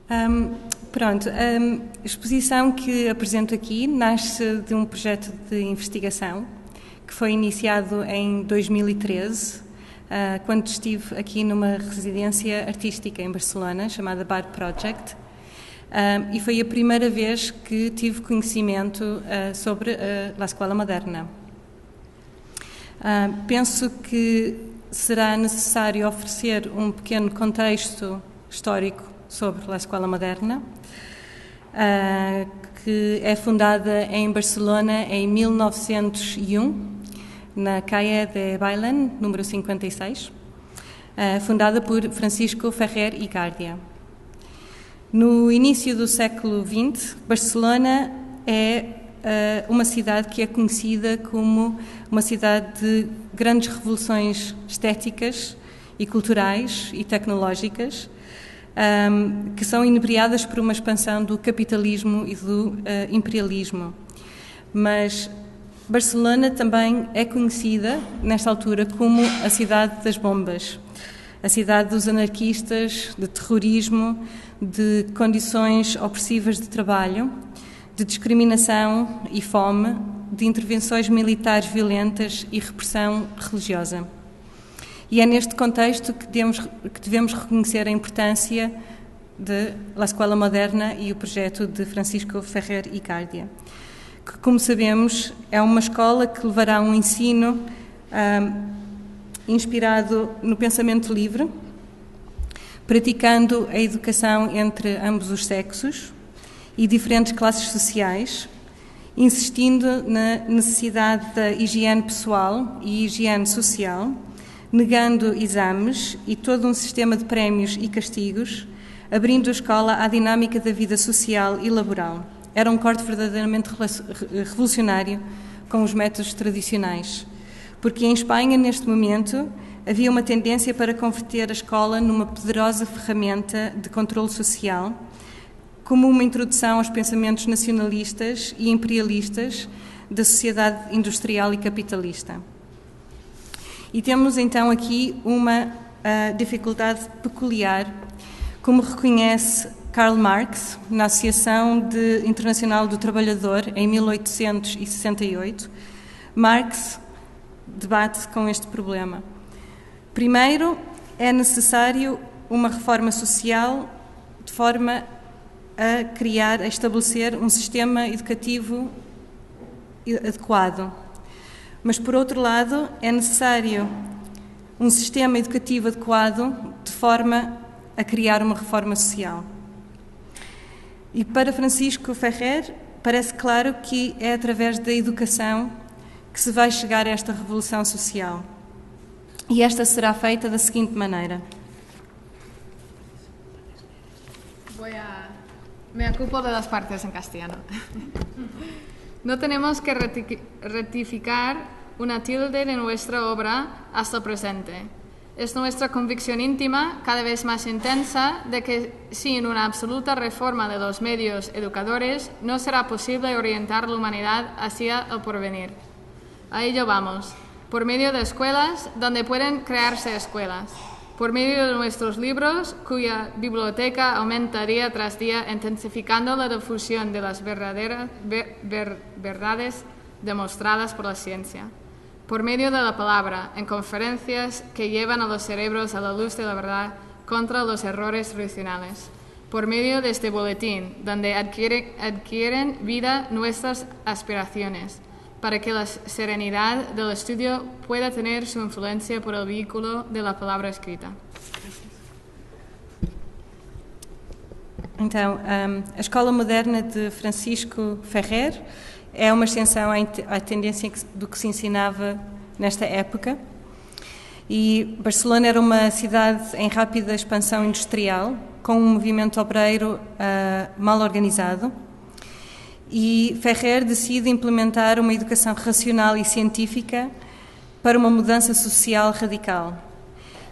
A exposição que apresento aqui nasce de um projeto de investigação que foi iniciado em 2013, quando estive aqui numa residência artística em Barcelona, chamada Bard Project, e foi a primeira vez que tive conhecimento sobre a Escola Moderna. Penso que será necessário oferecer um pequeno contexto histórico sobre a Escola Moderna, que é fundada em Barcelona em 1901, na Calle de Bailén, número 56, fundada por Francisco Ferrer y Guardia. No início do século XX, Barcelona é uma cidade que é conhecida como uma cidade de grandes revoluções estéticas e culturais e tecnológicas, que são inebriadas por uma expansão do capitalismo e do imperialismo. Mas Barcelona também é conhecida, nesta altura, como a cidade das bombas, a cidade dos anarquistas, de terrorismo, de condições opressivas de trabalho, de discriminação e fome, de intervenções militares violentas e repressão religiosa. E é neste contexto que devemos reconhecer a importância de La Escola Moderna e o projeto de Francisco Ferrer y Guardia, que, como sabemos, é uma escola que levará um ensino inspirado no pensamento livre, praticando a educação entre ambos os sexos e diferentes classes sociais, insistindo na necessidade da higiene pessoal e higiene social, negando exames e todo um sistema de prémios e castigos, abrindo a escola à dinâmica da vida social e laboral. Era um corte verdadeiramente revolucionário com os métodos tradicionais, porque em Espanha, neste momento, havia uma tendência para converter a escola numa poderosa ferramenta de controle social, como uma introdução aos pensamentos nacionalistas e imperialistas da sociedade industrial e capitalista. E temos então aqui uma dificuldade peculiar, como reconhece Karl Marx na Associação Internacional do Trabalhador em 1868. Marx debate com este problema. Primeiro, é necessário uma reforma social de forma a estabelecer um sistema educativo adequado. Mas, por outro lado, é necessário um sistema educativo adequado de forma a criar uma reforma social. E para Francisco Ferrer, parece claro que é através da educação que se vai chegar a esta revolução social. Y esta será feita da seguinte manera. Me ocupo de las partes en castellano. No tenemos que rectificar una tilde de nuestra obra hasta el presente. Es nuestra convicción íntima, cada vez más intensa, de que sin una absoluta reforma de los medios educadores no será posible orientar la humanidad hacia el porvenir. A ello vamos. Por medio de escuelas, donde pueden crearse escuelas, por medio de nuestros libros, cuya biblioteca aumentaría tras día, intensificando la difusión de las verdades demostradas por la ciencia, por medio de la palabra, en conferencias que llevan a los cerebros a la luz de la verdad contra los errores tradicionales, por medio de este boletín, donde adquieren vida nuestras aspiraciones, para que la serenidad del estudio pueda tener su influencia por el vehículo de la palabra escrita. Então, a Escola Moderna de Francisco Ferrer é uma extensão à tendência do que se ensinava nesta época. E Barcelona era uma cidade em rápida expansão industrial, com um movimento obreiro mal organizado. E Ferrer decide implementar uma educação racional e científica para uma mudança social radical.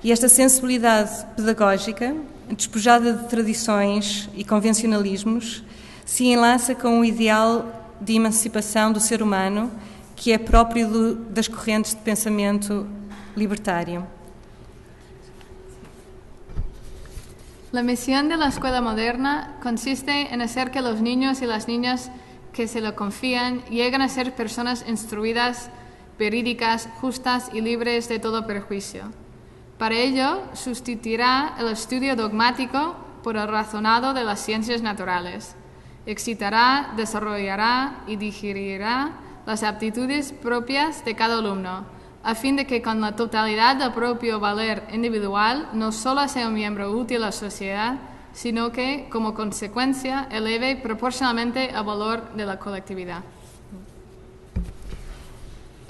E esta sensibilidade pedagógica, despojada de tradições e convencionalismos, se enlaça com o ideal de emancipação do ser humano que é próprio das correntes de pensamento libertário. La misión de la escuela moderna consiste en hacer que los niños y las niñas que se lo confían lleguen a ser personas instruidas, verídicas, justas y libres de todo perjuicio. Para ello, sustituirá el estudio dogmático por el razonado de las ciencias naturales. Excitará, desarrollará y digerirá las aptitudes propias de cada alumno, a fin de que con la totalidad del propio valer individual no solo sea un miembro útil a la sociedad, sino que, como consecuencia, eleve proporcionalmente el valor de la colectividad.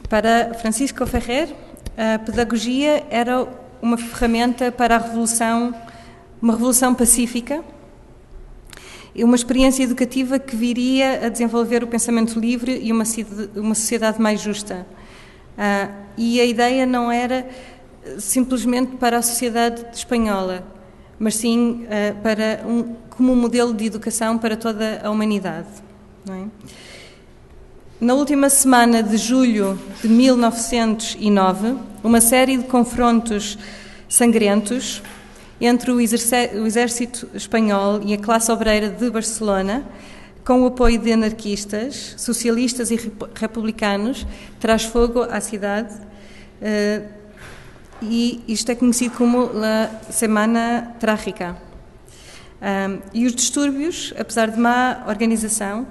Para Francisco Ferrer, a pedagogia era uma ferramenta para uma revolução pacífica e uma experiência educativa que viria a desenvolver o pensamento livre e uma sociedade mais justa. E a ideia não era simplesmente para a sociedade espanhola, mas sim como um modelo de educação para toda a humanidade. Não é? Na última semana de julho de 1909, uma série de confrontos sangrentos entre o exército espanhol e a classe obreira de Barcelona, com o apoio de anarquistas, socialistas e republicanos, traz fogo à cidade, e isto é conhecido como La Semana Trágica. E os distúrbios, apesar de má organização,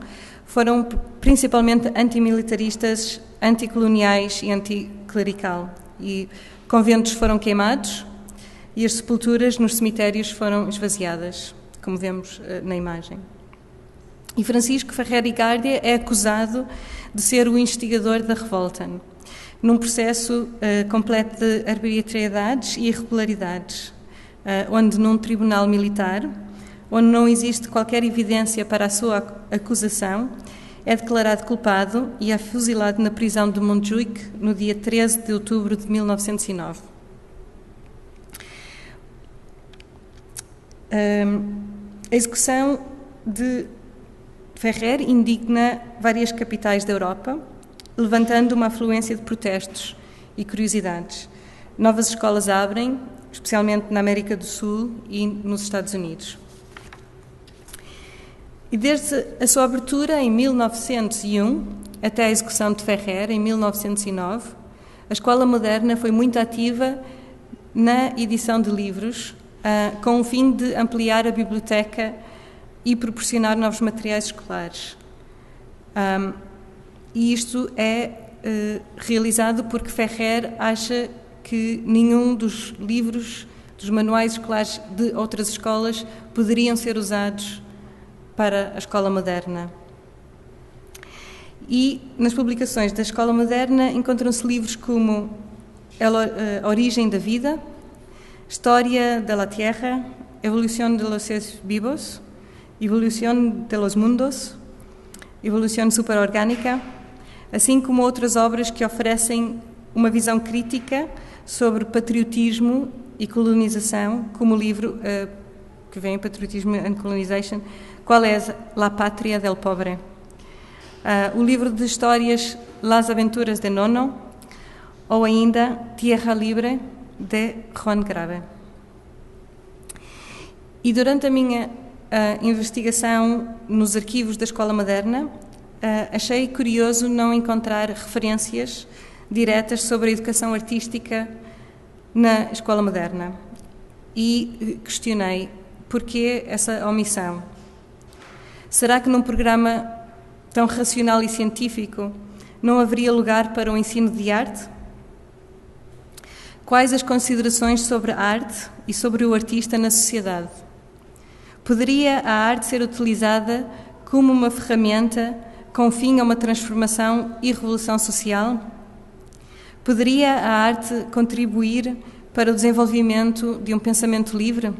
foram principalmente antimilitaristas, anticoloniais e anticlerical. E conventos foram queimados e as sepulturas nos cemitérios foram esvaziadas, como vemos na imagem. E Francisco Ferrer y Guardia é acusado de ser o instigador da revolta, num processo completo de arbitrariedades e irregularidades, onde num tribunal militar, onde não existe qualquer evidência para a sua acusação, é declarado culpado e é fuzilado na prisão de Montjuïc no dia 13 de outubro de 1909. A execução de Ferrer indigna várias capitais da Europa, levantando uma afluência de protestos e curiosidades. Novas escolas abrem, especialmente na América do Sul e nos Estados Unidos. E desde a sua abertura em 1901 até a execução de Ferrer em 1909, a Escola Moderna foi muito ativa na edição de livros, com o fim de ampliar a biblioteca e proporcionar novos materiais escolares. E isto é realizado porque Ferrer acha que nenhum dos livros, dos manuais escolares de outras escolas poderiam ser usados para a Escola Moderna. E nas publicações da Escola Moderna encontram-se livros como A Origem da Vida, História de la Tierra, Evolución de los Seres Vivos, Evolución de los Mundos, Evolución Superorgânica, assim como outras obras que oferecem uma visão crítica sobre patriotismo e colonização, como o livro que vem, Patriotismo and Colonization, Qual é la Pátria del Pobre? O livro de histórias Las Aventuras de Nono, ou ainda Tierra Libre, de Juan Grave. E durante a minha investigação nos arquivos da Escola Moderna, achei curioso não encontrar referências diretas sobre a educação artística na Escola Moderna. E questionei porquê essa omissão. Será que num programa tão racional e científico não haveria lugar para o ensino de arte? Quais as considerações sobre a arte e sobre o artista na sociedade? Poderia a arte ser utilizada como uma ferramenta com fim a uma transformação e revolução social? Poderia a arte contribuir para o desenvolvimento de um pensamento livre?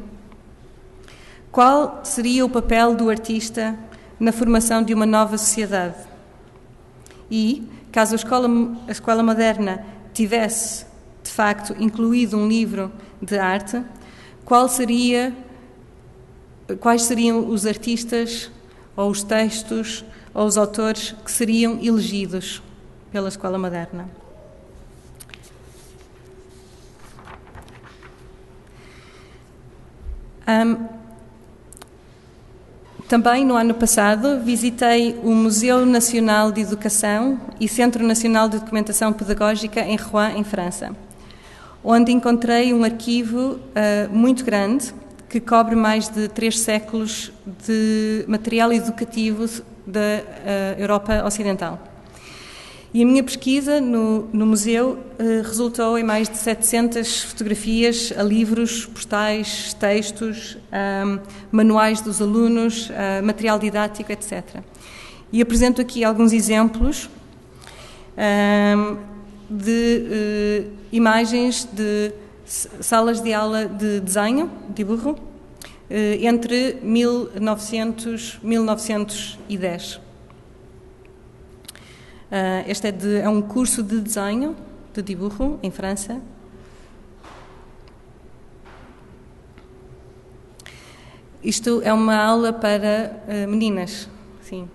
Qual seria o papel do artista na formação de uma nova sociedade? E, caso a Escola Moderna tivesse, de facto, incluído um livro de arte, quais seriam os artistas, ou os textos, ou os autores que seriam elegidos pela Escola Moderna? Também, no ano passado, visitei o Museu Nacional de Educação e Centro Nacional de Documentação Pedagógica em Rouen, em França, onde encontrei um arquivo muito grande que cobre mais de 3 séculos de material educativo da Europa Ocidental. E a minha pesquisa no museu resultou em mais de 700 fotografias a livros, postais, textos, manuais dos alunos, material didático, etc. E apresento aqui alguns exemplos de imagens de salas de aula de desenho, dibujo, entre 1900 e 1910. Este é um curso de desenho, de dibujo, em França. Isto é uma aula para meninas, sim.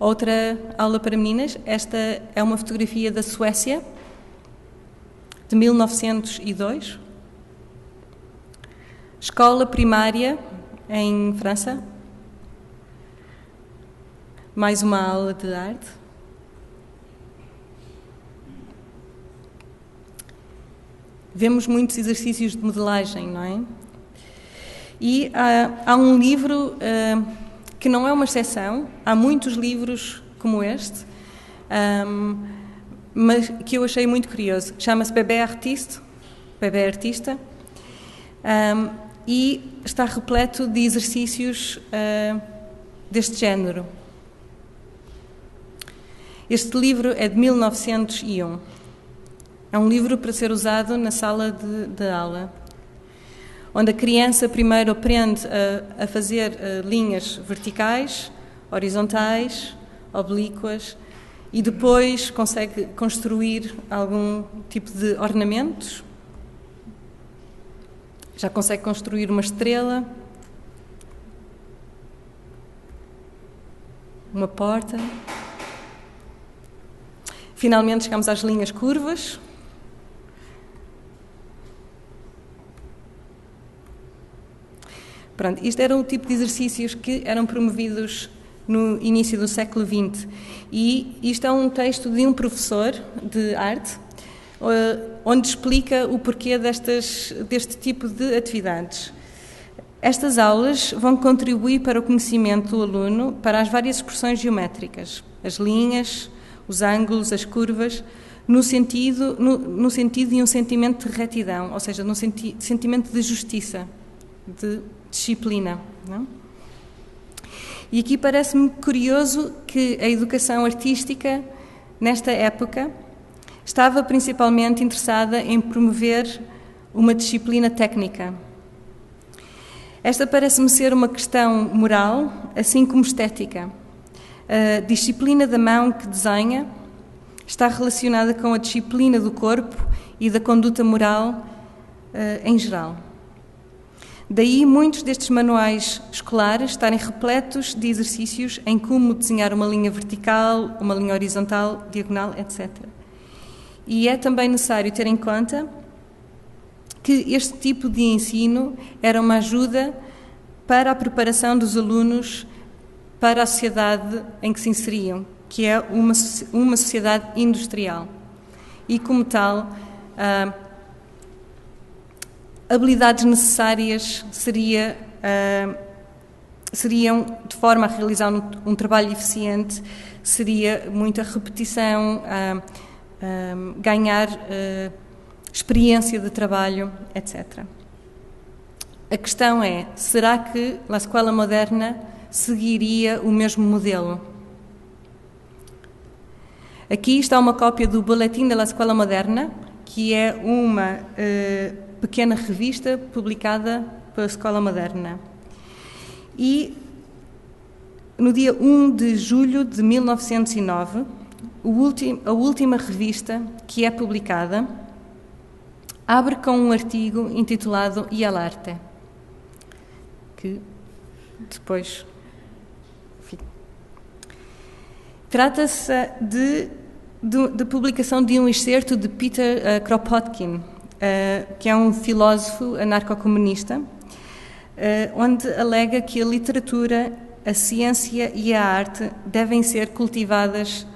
Outra aula para meninas, esta é uma fotografia da Suécia, de 1902. Escola primária em França. Mais uma aula de arte. Vemos muitos exercícios de modelagem, não é? E há um livro que não é uma exceção, há muitos livros como este, mas que eu achei muito curioso. Chama-se Bébé Artiste, Bébé Artista, e está repleto de exercícios deste género. Este livro é de 1901. É um livro para ser usado na sala de aula, onde a criança primeiro aprende a fazer linhas verticais, horizontais, oblíquas, e depois consegue construir algum tipo de ornamentos. Já consegue construir uma estrela, uma porta. Finalmente chegamos às linhas curvas. Pronto, isto era o tipo de exercícios que eram promovidos no início do século XX. E isto é um texto de um professor de arte, onde explica o porquê deste tipo de atividades. Estas aulas vão contribuir para o conhecimento do aluno para as várias expressões geométricas, as linhas, os ângulos, as curvas, no sentido e um sentimento de retidão, ou seja, no sentimento de justiça, de disciplina. Não? E aqui parece-me curioso que a educação artística, nesta época, estava principalmente interessada em promover uma disciplina técnica. Esta parece-me ser uma questão moral, assim como estética. A disciplina da mão que desenha está relacionada com a disciplina do corpo e da conduta moral em geral. Daí muitos destes manuais escolares estarem repletos de exercícios em como desenhar uma linha vertical, uma linha horizontal, diagonal, etc. E é também necessário ter em conta que este tipo de ensino era uma ajuda para a preparação dos alunos para a sociedade em que se inseriam, que é uma sociedade industrial. E, como tal, habilidades necessárias seriam, de forma a realizar um trabalho eficiente, seria muita repetição, ganhar experiência de trabalho, etc. A questão é, será que a escola moderna seguiria o mesmo modelo? Aqui está uma cópia do Boletim da Escola Moderna, que é uma pequena revista publicada pela Escola Moderna. E no dia 1 de julho de 1909, a última revista que é publicada abre com um artigo intitulado "Y el arte", que depois... Trata-se de publicação de um excerto de Peter Kropotkin, que é um filósofo anarcocomunista, onde alega que a literatura, a ciência e a arte devem ser cultivadas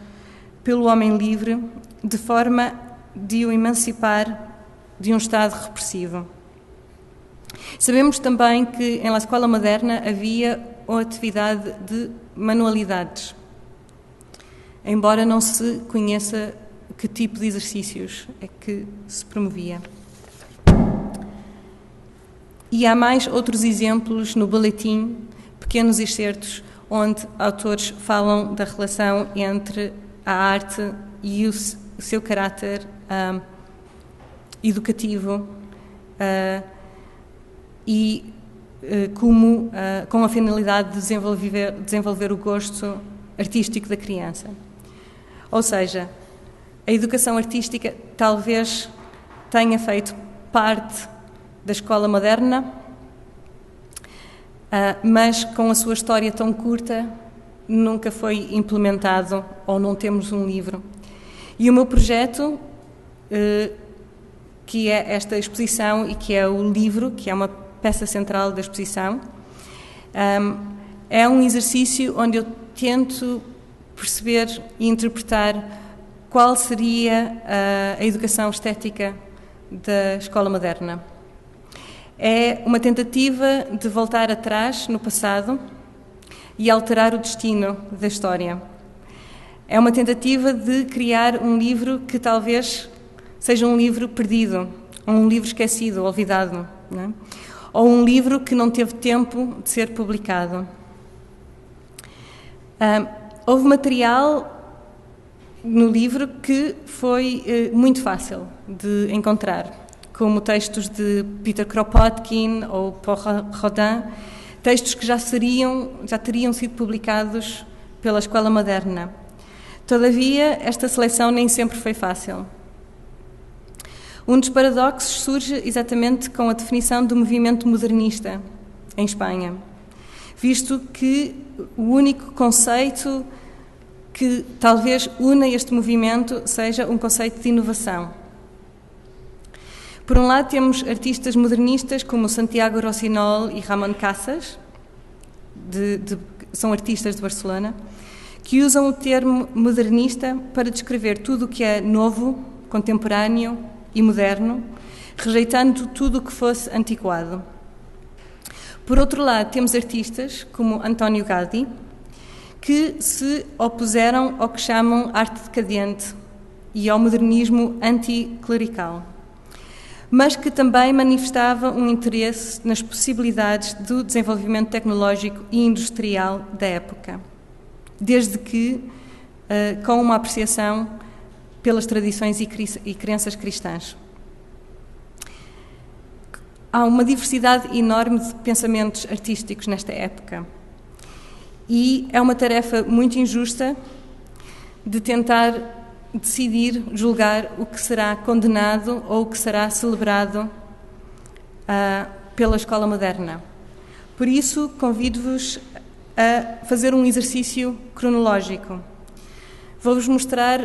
pelo homem livre de forma de o emancipar de um Estado repressivo. Sabemos também que na escola moderna havia a atividade de manualidades, embora não se conheça que tipo de exercícios é que se promovia. E há mais outros exemplos no boletim, pequenos excertos, onde autores falam da relação entre a arte e o seu caráter educativo com a finalidade de desenvolver o gosto artístico da criança. Ou seja, a educação artística talvez tenha feito parte da escola moderna, mas com a sua história tão curta nunca foi implementado ou não temos um livro. E o meu projeto, que é esta exposição e que é o livro, que é uma peça central da exposição, é um exercício onde eu tento perceber e interpretar qual seria a educação estética da escola moderna. É uma tentativa de voltar atrás no passado e alterar o destino da história. É uma tentativa de criar um livro que talvez seja um livro perdido, ou um livro esquecido, olvidado, não é? Ou um livro que não teve tempo de ser publicado. Houve material no livro que foi muito fácil de encontrar, como textos de Peter Kropotkin ou Paul Rodin, textos que já teriam sido publicados pela escola moderna. Todavia, esta seleção nem sempre foi fácil. Um dos paradoxos surge exatamente com a definição do movimento modernista em Espanha, visto que o único conceito que talvez una este movimento seja um conceito de inovação. Por um lado, temos artistas modernistas como Santiago Rossinol e Ramon Casas, são artistas de Barcelona, que usam o termo modernista para descrever tudo o que é novo, contemporâneo e moderno, rejeitando tudo o que fosse antiquado. Por outro lado, temos artistas como António Gaudí, que se opuseram ao que chamam arte decadente e ao modernismo anticlerical, mas que também manifestava um interesse nas possibilidades do desenvolvimento tecnológico e industrial da época, desde que com uma apreciação pelas tradições e crenças cristãs. Há uma diversidade enorme de pensamentos artísticos nesta época e é uma tarefa muito injusta de tentar decidir, julgar o que será condenado ou o que será celebrado pela escola moderna. Por isso, convido-vos a fazer um exercício cronológico. Vou-vos mostrar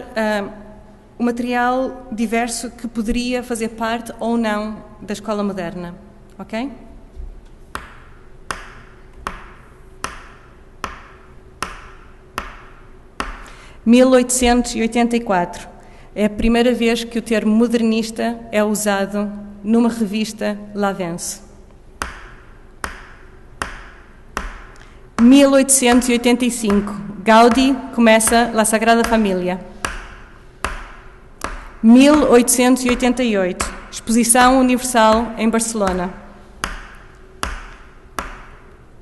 o material diverso que poderia fazer parte ou não da escola moderna, ok? (1884) é a primeira vez que o termo modernista é usado numa revista lavense. 1885, Gaudí começa La Sagrada Família. 1888, Exposição Universal em Barcelona.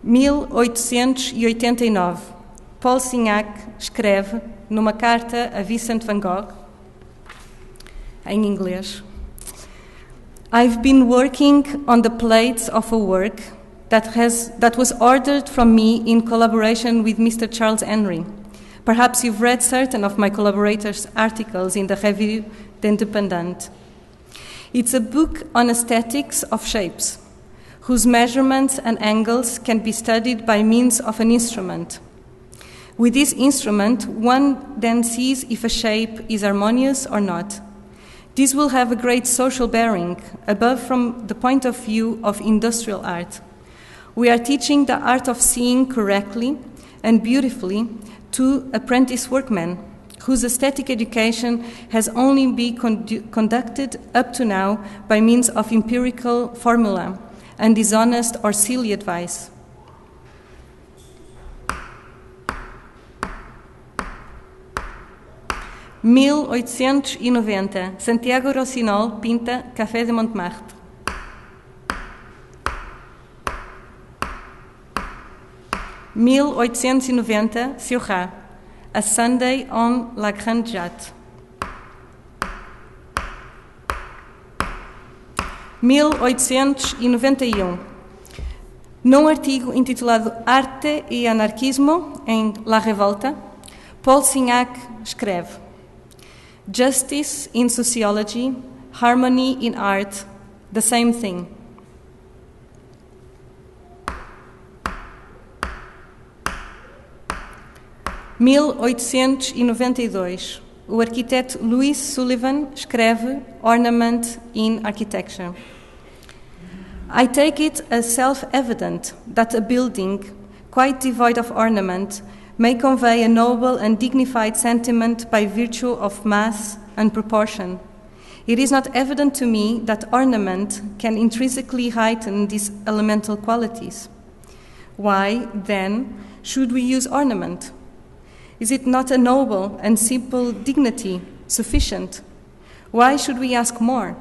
1889, Paul Signac escreve numa carta a Vincent van Gogh, em inglês: I've been working on the plates of a work that was ordered from me in collaboration with Mr. Charles Henry. Perhaps you've read certain of my collaborators' articles in the Revue d'Independent. It's a book on aesthetics of shapes, whose measurements and angles can be studied by means of an instrument. With this instrument, one then sees if a shape is harmonious or not, This will have a great social bearing, above from the point of view of industrial art. We are teaching the art of seeing correctly and beautifully to apprentice workmen, whose aesthetic education has only been conducted up to now by means of empirical formula and dishonest or silly advice. – 1890, Santiago Rocinol pinta Café de Montmartre. 1890, Seurat, A Sunday on la Grande Jatte. 1891, num artigo intitulado Arte e Anarquismo em La Revolta, Paul Signac escreve: Justice in sociology, harmony in art, the same thing. – 1892, o arquiteto Louis Sullivan escreve Ornament in Architecture. I take it as self-evident that a building, quite devoid of ornament, may convey a noble and dignified sentiment by virtue of mass and proportion. It is not evident to me that ornament can intrinsically heighten these elemental qualities. Why, then, should we use ornament? Is it not a noble and simple dignity sufficient? Why should we ask more?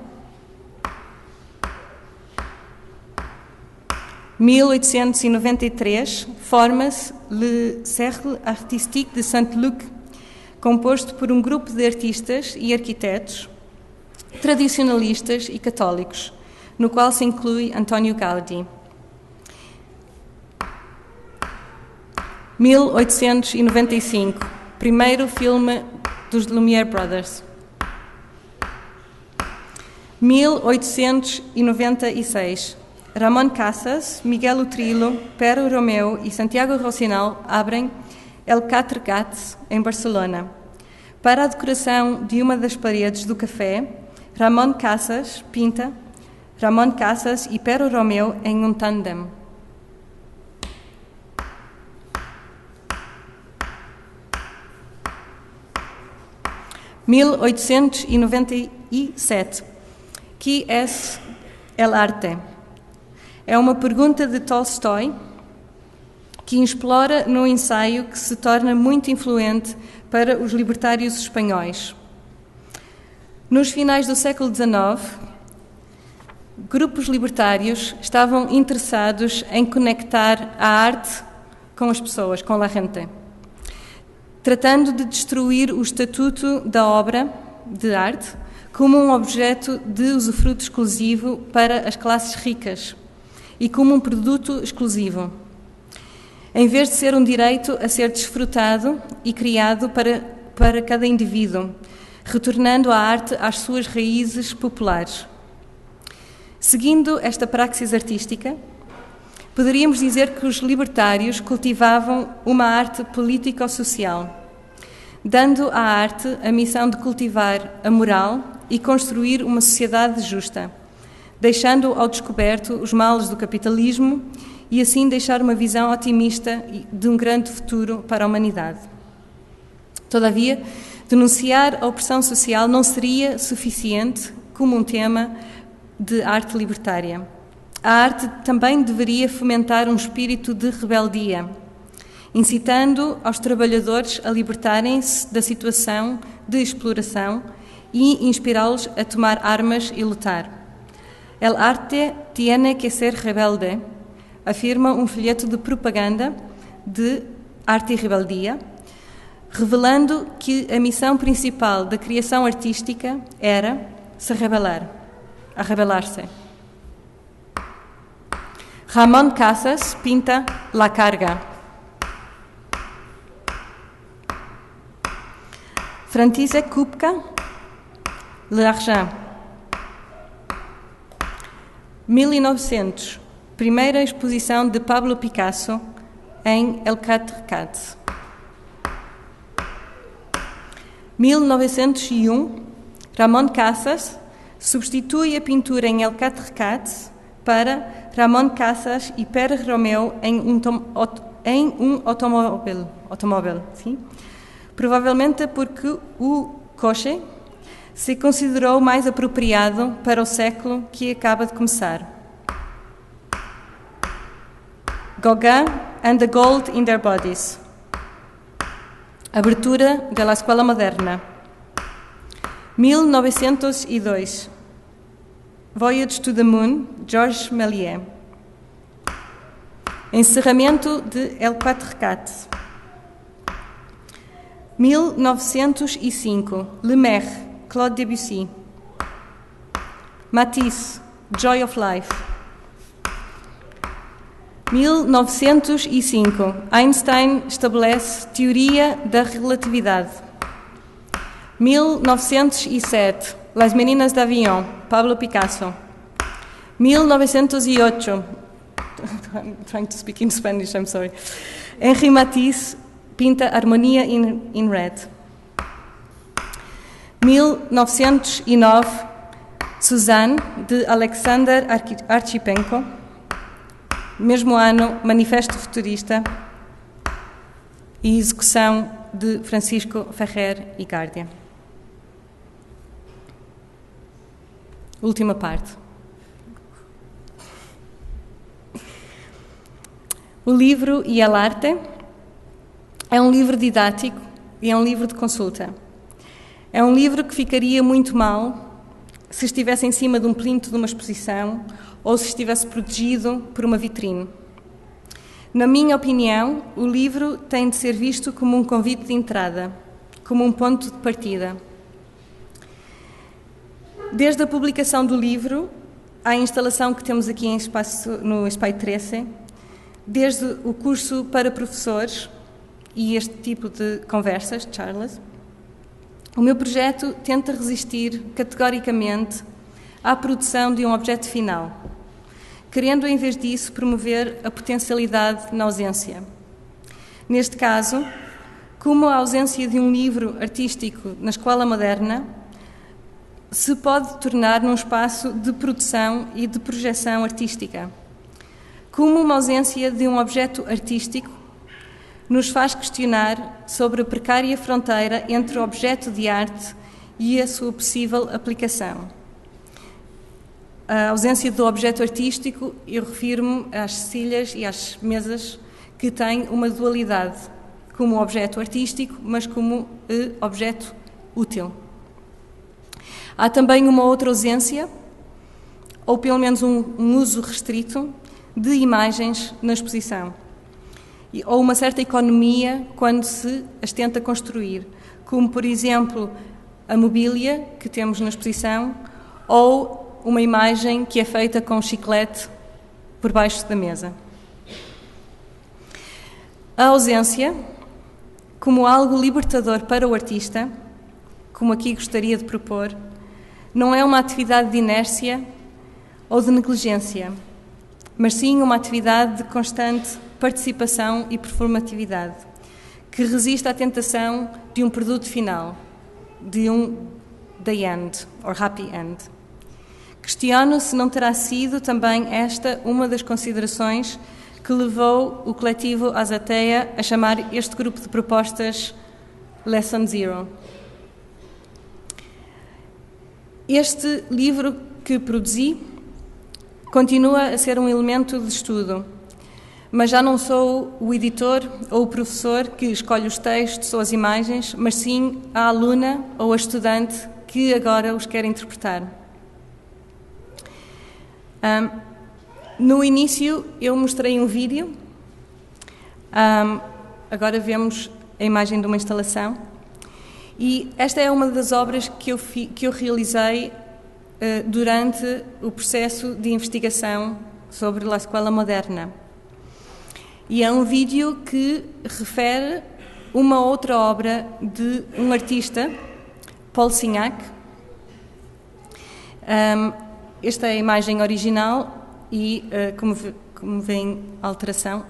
1893, forma-se Le Cercle Artistique de Saint-Luc, composto por um grupo de artistas e arquitetos, tradicionalistas e católicos, no qual se inclui António Gaudí. 1895, primeiro filme dos Lumière Brothers. 1896, Ramon Casas, Miguel Utrillo, Pero Romeu e Santiago Rocinol abrem El Quatre Gats, em Barcelona. Para a decoração de uma das paredes do café, Ramon Casas pinta Ramon Casas e Pero Romeu em um tandem. 1897, Que es el arte? É uma pergunta de Tolstói que explora no ensaio que se torna muito influente para os libertários espanhóis. Nos finais do século XIX, grupos libertários estavam interessados em conectar a arte com as pessoas, com la gente, tratando de destruir o estatuto da obra de arte como um objeto de usufruto exclusivo para as classes ricas e como um produto exclusivo, em vez de ser um direito a ser desfrutado e criado para cada indivíduo, retornando a arte às suas raízes populares. Seguindo esta praxis artística, poderíamos dizer que os libertários cultivavam uma arte político-social, dando à arte a missão de cultivar a moral e construir uma sociedade justa, deixando ao descoberto os males do capitalismo e assim deixar uma visão otimista de um grande futuro para a humanidade. Todavia, denunciar a opressão social não seria suficiente como um tema de arte libertária. A arte também deveria fomentar um espírito de rebeldia, incitando aos trabalhadores a libertarem-se da situação de exploração e inspirá-los a tomar armas e lutar. El arte tiene que ser rebelde, afirma um folheto de propaganda de Arte e Rebeldia, revelando que a missão principal da criação artística era se rebelar, a rebelar-se. Ramon Casas pinta La Carga. František Kupka, L'Argent. 1900, primeira exposição de Pablo Picasso em El Quatre Gats. 1901, Ramon Casas substitui a pintura em El Catrecat para Ramon Casas e Pere Romeu em um automóvel, sim? Provavelmente porque o coche se considerou mais apropriado para o século que acaba de começar. Gauguin and the Gold in Their Bodies. Abertura da Escola Moderna. 1902. Voyage to the Moon, Georges Méliès. Encerramento de El Catrecat. 1905. Le Maire, Claude Debussy. Matisse, Joy of Life. 1905. Einstein estabelece teoria da relatividade. 1907. Las Meninas d'Avignon, Pablo Picasso. 1908. I'm trying to speak in Spanish, I'm sorry. Henri Matisse pinta Harmonia in Red. 1909. Suzanne, de Alexander Archipenko. Mesmo ano, Manifesto Futurista e execução de Francisco Ferrer y Guardia. Última parte. O livro e a arte é um livro didático e é um livro de consulta. É um livro que ficaria muito mal se estivesse em cima de um plinto de uma exposição ou se estivesse protegido por uma vitrine. Na minha opinião, o livro tem de ser visto como um convite de entrada, como um ponto de partida. Desde a publicação do livro à instalação que temos aqui no Espaço 13, desde o curso para professores e este tipo de conversas, Charles, o meu projeto tenta resistir categoricamente à produção de um objeto final, querendo, em vez disso, promover a potencialidade na ausência. Neste caso, como a ausência de um livro artístico na escola moderna se pode tornar num espaço de produção e de projeção artística, como uma ausência de um objeto artístico nos faz questionar sobre a precária fronteira entre o objeto de arte e a sua possível aplicação. A ausência do objeto artístico, eu refiro-me às cecilhas e às mesas que têm uma dualidade, como objeto artístico, mas como objeto útil. Há também uma outra ausência, ou pelo menos um uso restrito, de imagens na exposição, ou uma certa economia quando se as tenta construir, como, por exemplo, a mobília que temos na exposição, ou uma imagem que é feita com chiclete por baixo da mesa. A ausência, como algo libertador para o artista, como aqui gostaria de propor, não é uma atividade de inércia ou de negligência, mas sim uma atividade de constante participação e performatividade, que resiste à tentação de um produto final, de um the end, or happy end. Questiono se não terá sido também esta uma das considerações que levou o coletivo Azatea a chamar este grupo de propostas Lesson Zero. Este livro que produzi continua a ser um elemento de estudo, mas já não sou o editor ou o professor que escolhe os textos ou as imagens, mas sim a aluna ou a estudante que agora os quer interpretar. No início eu mostrei um vídeo, agora vemos a imagem de uma instalação, e esta é uma das obras que eu realizei durante o processo de investigação sobre a escola moderna. E é um vídeo que refere uma outra obra de um artista, Paul Signac. Esta é a imagem original e, como vem a alteração.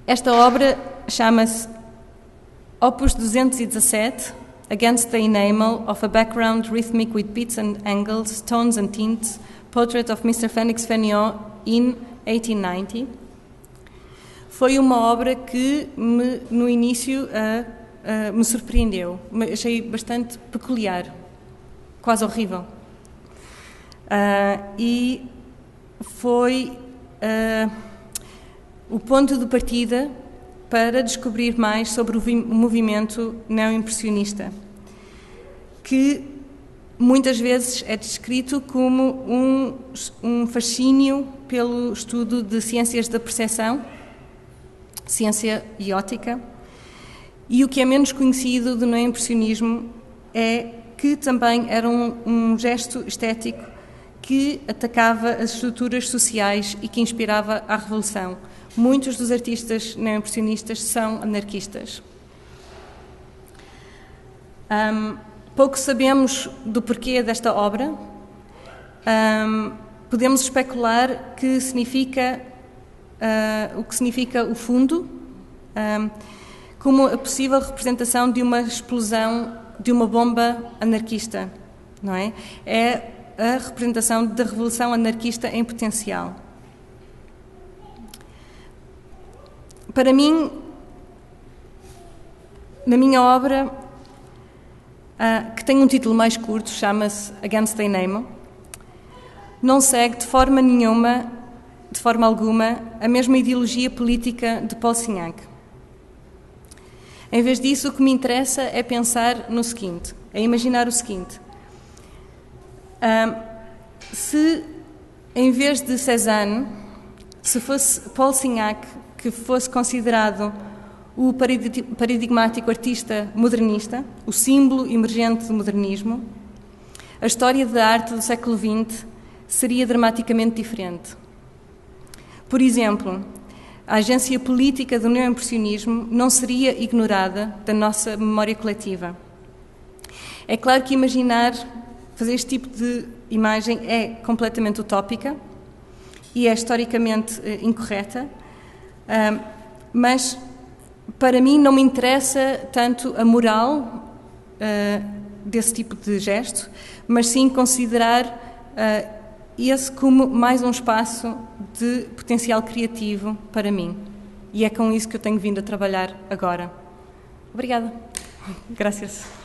Esta obra chama-se Opus 217, Against the Enamel of a Background Rhythmic with Beats and Angles, Tones and Tints, Portrait of Mr. Félix Fénéon in 1890. Foi uma obra que no início me surpreendeu, achei bastante peculiar, quase horrível. E foi o ponto de partida para descobrir mais sobre o movimento neo-impressionista, que muitas vezes é descrito como um fascínio pelo estudo de ciências da percepção, ciência e ótica, e o que é menos conhecido do neo-impressionismo é que também era um gesto estético que atacava as estruturas sociais e que inspirava a revolução. Muitos dos artistas neo-impressionistas são anarquistas. Pouco sabemos do porquê desta obra. Podemos especular que significa o que significa o fundo, como a possível representação de uma explosão de uma bomba anarquista, não é? É a representação da revolução anarquista em potencial. Para mim, na minha obra, que tem um título mais curto, chama-se Against the Enamel, não segue de forma alguma, a mesma ideologia política de Paul Signac. Em vez disso, o que me interessa é pensar no seguinte, é imaginar o seguinte. Se, em vez de Cézanne, se fosse Paul Signac que fosse considerado o paradigmático artista modernista, o símbolo emergente do modernismo, a história da arte do século XX seria dramaticamente diferente. Por exemplo, a agência política do neo-impressionismo não seria ignorada da nossa memória coletiva. É claro que fazer este tipo de imagem é completamente utópica e é historicamente incorreta, mas para mim não me interessa tanto a moral desse tipo de gesto, mas sim considerar esse como mais um espaço de potencial criativo para mim. E é com isso que eu tenho vindo a trabalhar agora. Obrigada. Graças.